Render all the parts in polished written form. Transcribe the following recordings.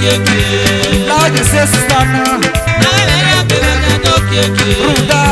Lord, you say Sustana. Ruda.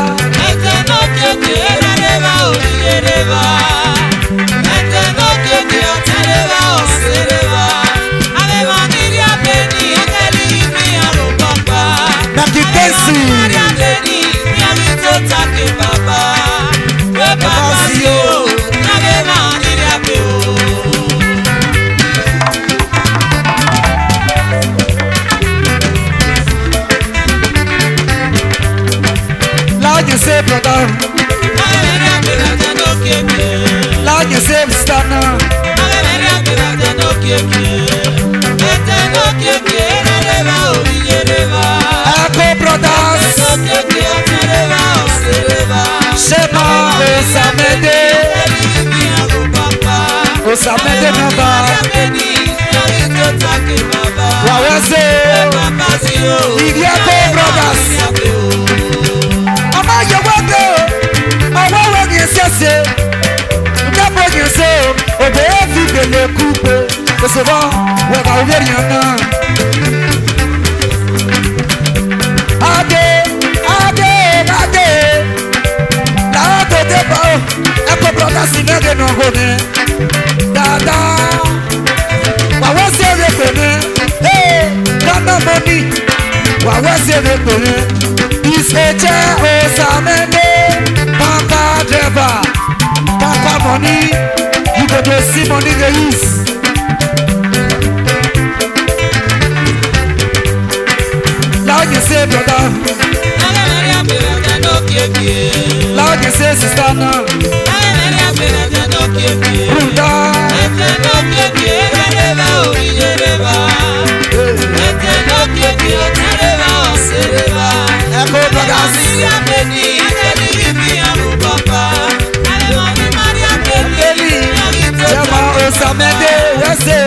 Lord, you say brother. Lord, you say Sustana. Echo brothers. Shema Osamede. Osamede namba. Wawese. Idiako brothers. Ama yewego. Awa wegi sese. Ndabo yese. Obe efi bele kupe. Kosovo. Wega uveriana. Ade. Echo brothers in the Nogone. Dada. Wawase the Pene. Hey, Dada money. Wawase the Pene. Iseche Osamede. Papa driver. Papa money. You go to see money the use. Lord, you say brother. Lord, you say Sustana. Ruda. Echo brothers. Shema Osamede. Wese.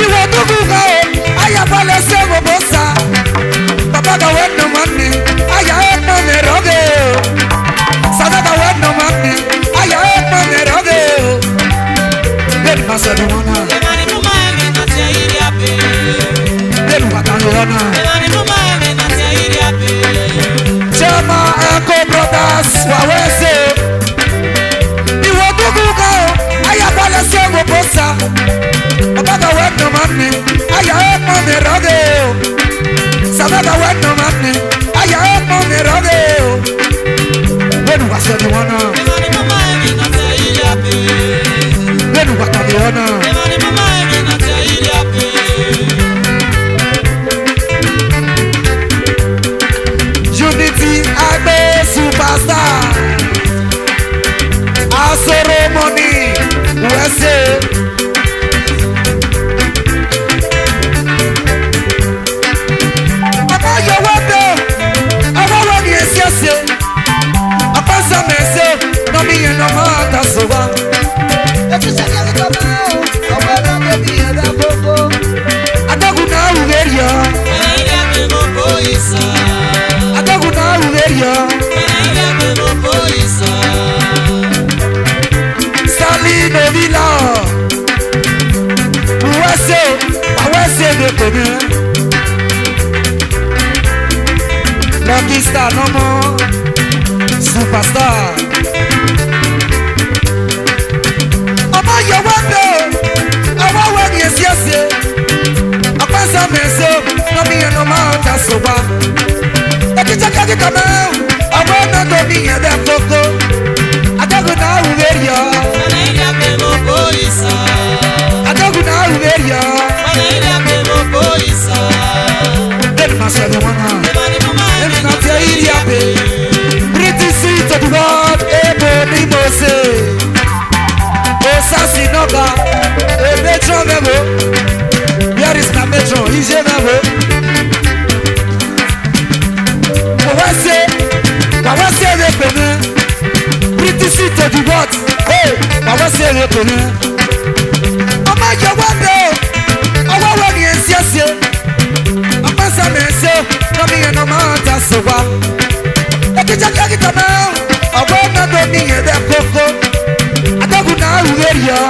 Iwo tukuka. Ayabale sebo bosa. Papa ga weno mani. Aya eno neroge. Sada ga weno mani. Aya eno neroge. Denu masadu wana. Denu wakanu wana. Shema Echo brothers. Wawese. Iwo tukuka. Ayabale sebo bosa. Papa ga weno mani. Aya eno neroge. Sada weno mani. Aya eno neroge. Denu wasadu wana. Denu wakanu wana. Unity Agbe superstar. Asoro money. USA. Lucky star no more. Superstar. Ọmọ yẹ wọ́pẹ́ o, ọwọ́ wẹ̀ ni èsì ẹ̀sẹ̀. Ọ̀pẹ́sẹ̀ mẹ́sẹ̀ lọ́mí yẹn ló máa ń ta sọ̀wá. Ẹ̀kíjẹ́ kẹ́kẹ́ mẹ́ ọwọ́ náà tó ní yẹn dẹ́ kókó. Adẹ́gùn náà wù wẹ́rì yọ. Adẹ́gùn náà wù wẹ́rì yọ. Dẹ́nu máa ṣẹlẹ̀ wọn náà. Dẹ́nu náà tẹ ìdí àpè. British to the world, ebo ni mo se. Osasi noga, e metro memo. Where is my metro? Ije memo. Wawase le pene. British to the world, hey, wawase le pene. Ọmọ yẹ wọ́pẹ́ o, ọwọ́ wẹ̀ ni èsì ẹ̀sẹ̀. Ọ̀pẹ́sẹ̀ mẹ́sẹ̀, lọ́mí yẹn ló máa ń ta sọ̀wá. Ẹ̀kíjẹ́ kẹ́kẹ́ mẹ́ ọwọ́ náà tó ní yẹn dẹ́ kókó. Adẹ́gùn náà wù wẹ́rì yọ.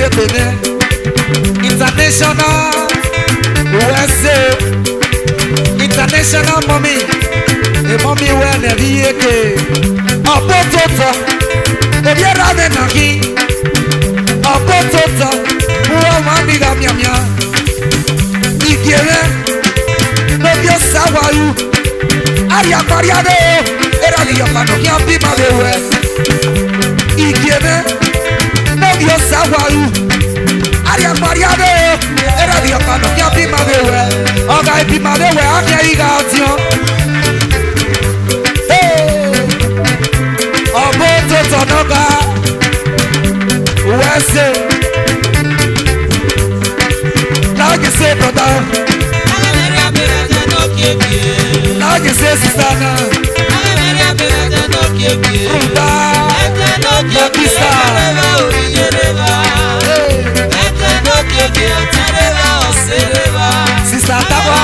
Ebene International USA International mommy a mommy when a vehicle a potato if you're running again a potato who are money that yamia Ikiere no bio sawayu Aria Mariano era di yamano kia bima bewe Ikiere no bio sawayu Aria Mariano era di yamano kia bima bewe Oga bima bewe akia iga atio Obo toto noga Wese Now you say brother Now you say sister Ruda Nakisa Sister Tawa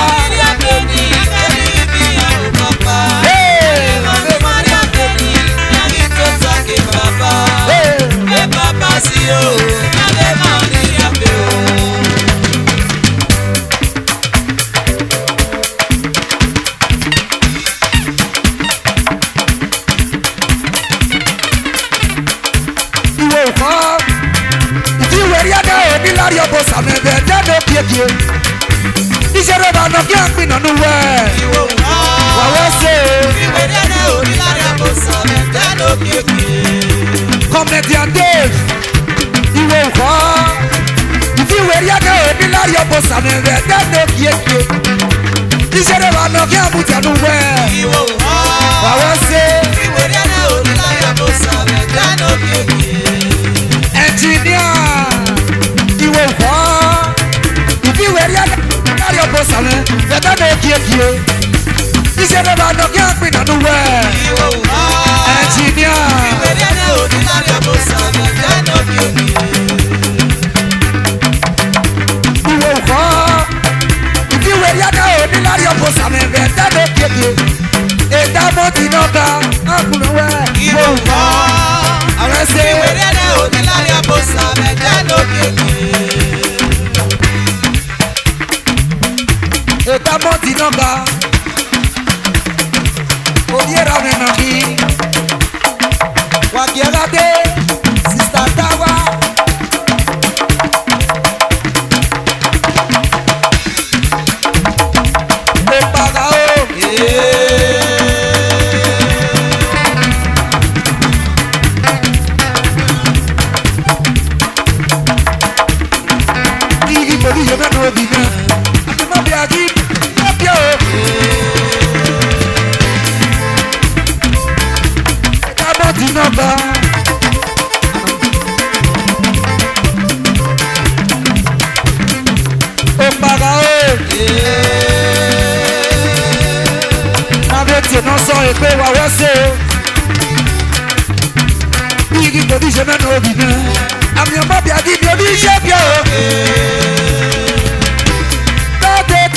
Comedian Dave, you will call. If you were young, you will your boss and then no kick. You said about no care put anywhere. You will call. I will say, you were young, your boss and then no kick. Engineer, you will call. If you were young, your boss and then no kick. You said about no care put anywhere. You will call. Engineer. Sister Tawa non so e pe wa wase Igi go di je na no bi na Ami o babi adi bi obi je bi o Tate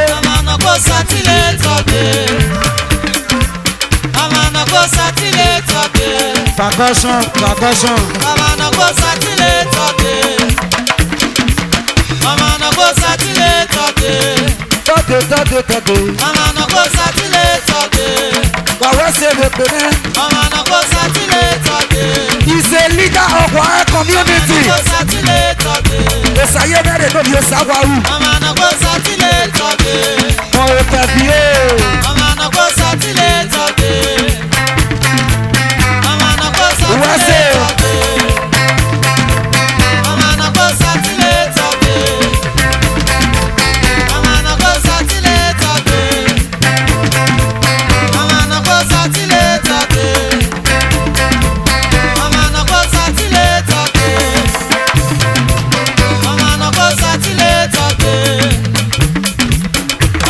Mama no go satile tobe Mama no go satile tobe Percussion Mama no go satile tobe Mama no go satile tobe Mama no go satile today. Wawa se repene. Mama no go satile today. He's a leader of our community. Mama no go satile today. Osaye mere no bi osawaru. Mama no go satile today. Mo pebie. Mama no go satile today. Mama no go satile today. Mama no go satile today. Mama no go satile today. Mama no go satile today. Mama no go satile today. Mama no go satile today.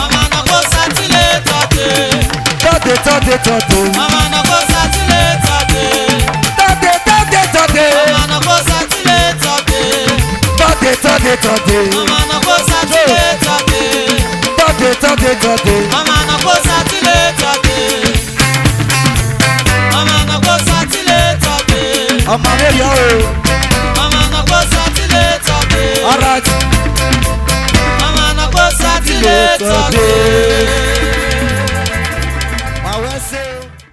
Mama no go satile today. Mama no go satile today. Mama no go satile today. Mama no go satile today. Mama no go satile today. Mama no go satile today. Mama no go satile today. Tobe